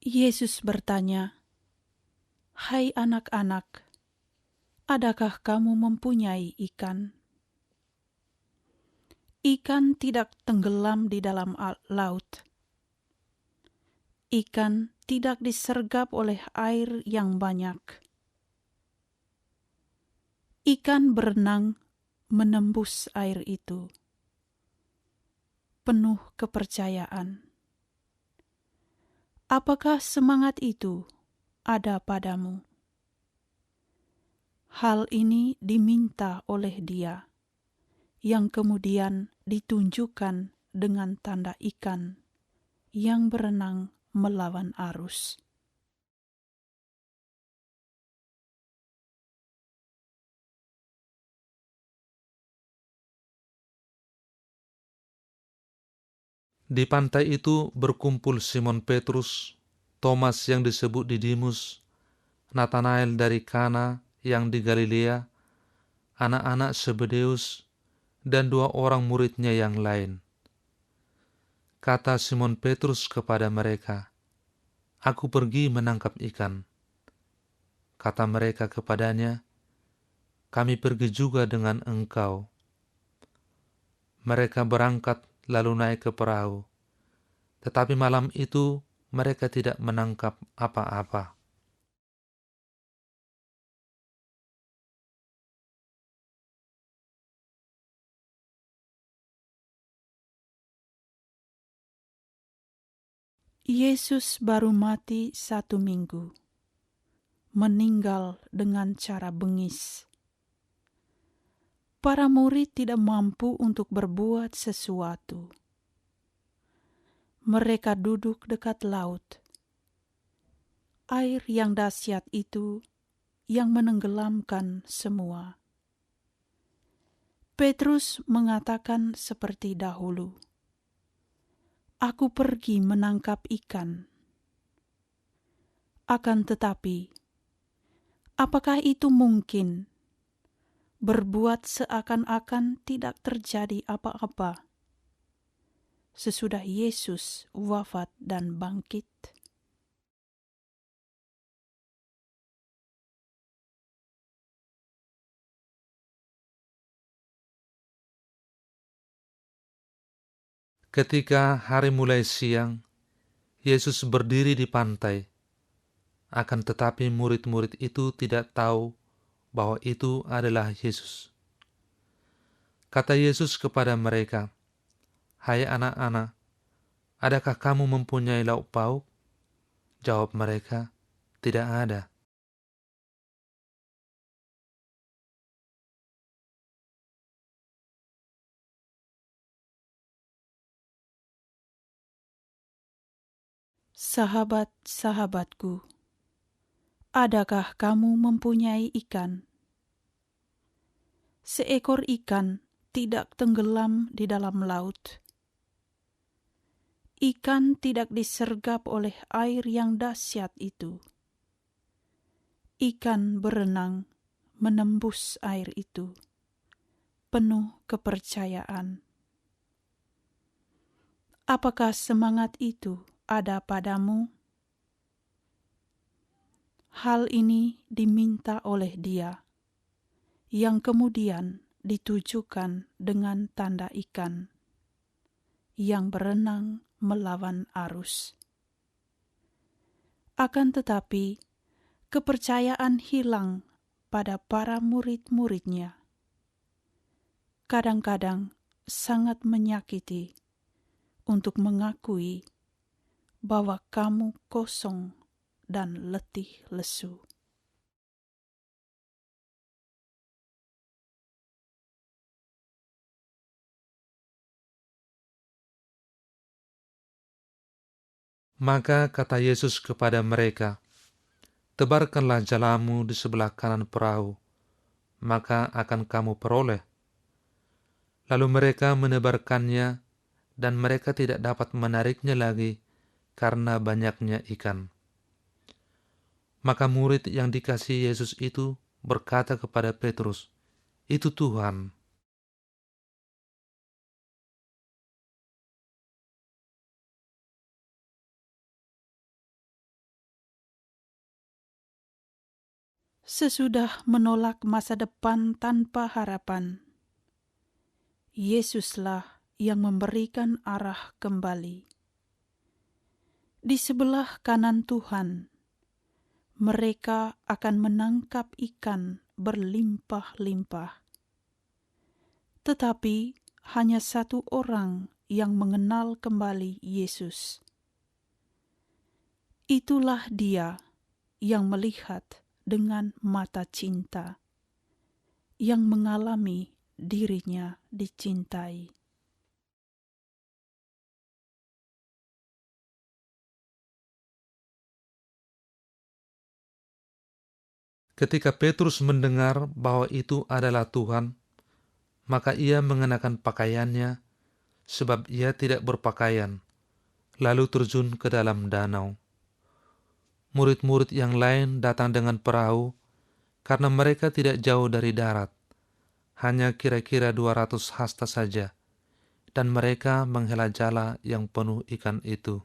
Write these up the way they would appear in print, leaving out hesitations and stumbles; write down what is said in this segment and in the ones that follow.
Yesus bertanya, "Hai anak-anak, adakah kamu mempunyai ikan?" Ikan tidak tenggelam di dalam laut. Ikan tidak disergap oleh air yang banyak. Ikan berenang menembus air itu, penuh kepercayaan. Apakah semangat itu ada padamu? Hal ini diminta oleh Dia, yang kemudian ditunjukkan dengan tanda ikan yang berenang melawan arus. Di pantai itu berkumpul Simon Petrus, Thomas yang disebut Didimus, Nathanael dari Kana yang di Galilea, anak-anak Zebedeus, dan 2 orang muridnya yang lain. Kata Simon Petrus kepada mereka, "Aku pergi menangkap ikan." Kata mereka kepadanya, "Kami pergi juga dengan engkau." Mereka berangkat lalu naik ke perahu, tetapi malam itu mereka tidak menangkap apa-apa. Yesus baru mati 1 minggu, meninggal dengan cara bengis. Para murid tidak mampu untuk berbuat sesuatu. Mereka duduk dekat laut. Air yang dahsyat itu yang menenggelamkan semua. Petrus mengatakan seperti dahulu, "Aku pergi menangkap ikan." Akan tetapi, apakah itu mungkin? Berbuat seakan-akan tidak terjadi apa-apa sesudah Yesus wafat dan bangkit. Ketika hari mulai siang, Yesus berdiri di pantai. Akan tetapi murid-murid itu tidak tahu bahwa itu adalah Yesus. Kata Yesus kepada mereka, "Hai anak-anak, adakah kamu mempunyai lauk pauk?" Jawab mereka, "Tidak ada." Sahabat-sahabatku, adakah kamu mempunyai ikan? Seekor ikan tidak tenggelam di dalam laut. Ikan tidak disergap oleh air yang dahsyat itu. Ikan berenang menembus air itu, penuh kepercayaan. Apakah semangat itu ada padamu? Hal ini diminta oleh Dia, yang kemudian ditujukan dengan tanda ikan yang berenang melawan arus. Akan tetapi, kepercayaan hilang pada para murid-muridnya. Kadang-kadang sangat menyakiti untuk mengakui bahwa kamu kosong dan letih lesu. Maka kata Yesus kepada mereka, "Tebarkanlah jalamu di sebelah kanan perahu, maka akan kamu peroleh." Lalu mereka menebarkannya, dan mereka tidak dapat menariknya lagi karena banyaknya ikan. Maka murid yang dikasihi Yesus itu berkata kepada Petrus, "Itu Tuhan." Sesudah menolak masa depan tanpa harapan, Yesuslah yang memberikan arah kembali. Di sebelah kanan Tuhan, mereka akan menangkap ikan berlimpah-limpah. Tetapi hanya satu orang yang mengenal kembali Yesus. Itulah Dia yang melihat dengan mata cinta, yang mengalami dirinya dicintai. Ketika Petrus mendengar bahwa itu adalah Tuhan, maka ia mengenakan pakaiannya, sebab ia tidak berpakaian, lalu terjun ke dalam danau. Murid-murid yang lain datang dengan perahu, karena mereka tidak jauh dari darat, hanya kira-kira 200 hasta saja, dan mereka menghela jala yang penuh ikan itu.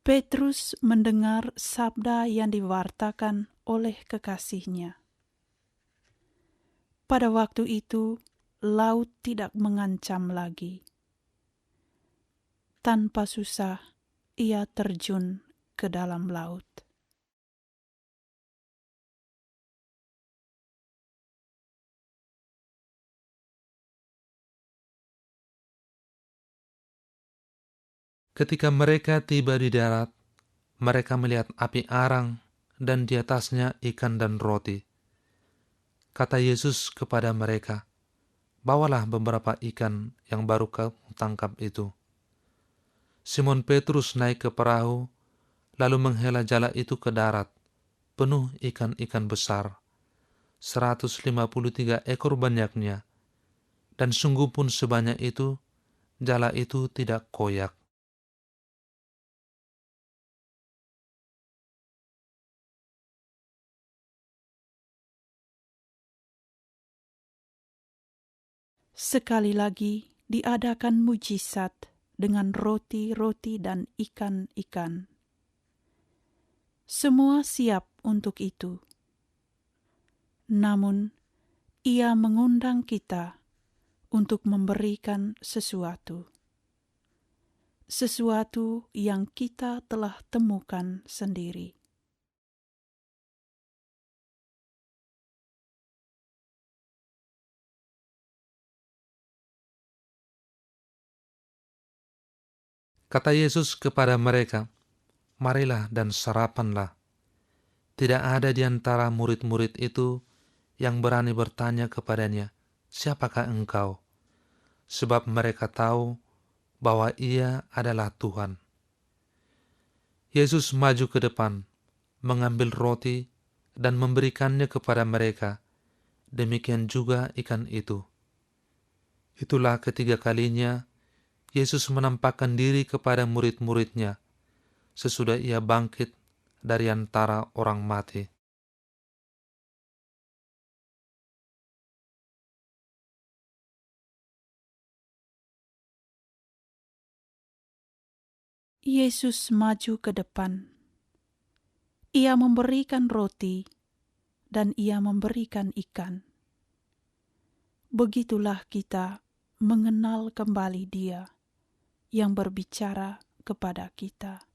Petrus mendengar sabda yang diwartakan oleh kekasihnya. Pada waktu itu, laut tidak mengancam lagi. Tanpa susah, ia terjun ke dalam laut. Ketika mereka tiba di darat, mereka melihat api arang dan di atasnya ikan dan roti. Kata Yesus kepada mereka, "Bawalah beberapa ikan yang baru kamu tangkap itu." Simon Petrus naik ke perahu, lalu menghela jala itu ke darat, penuh ikan-ikan besar, 153 ekor banyaknya, dan sungguh pun sebanyak itu, jala itu tidak koyak. Sekali lagi diadakan mujizat dengan roti-roti dan ikan-ikan. Semua siap untuk itu. Namun, ia mengundang kita untuk memberikan sesuatu. Sesuatu yang kita telah temukan sendiri. Kata Yesus kepada mereka, "Marilah dan sarapanlah." Tidak ada di antara murid-murid itu yang berani bertanya kepadanya, "Siapakah engkau?" Sebab mereka tahu bahwa ia adalah Tuhan. Yesus maju ke depan, mengambil roti dan memberikannya kepada mereka. Demikian juga ikan itu. Itulah ketiga kalinya Yesus menampakkan diri kepada murid-muridnya sesudah ia bangkit dari antara orang mati. Yesus maju ke depan. Ia memberikan roti dan ia memberikan ikan. Begitulah kita mengenal kembali Dia yang berbicara kepada kita.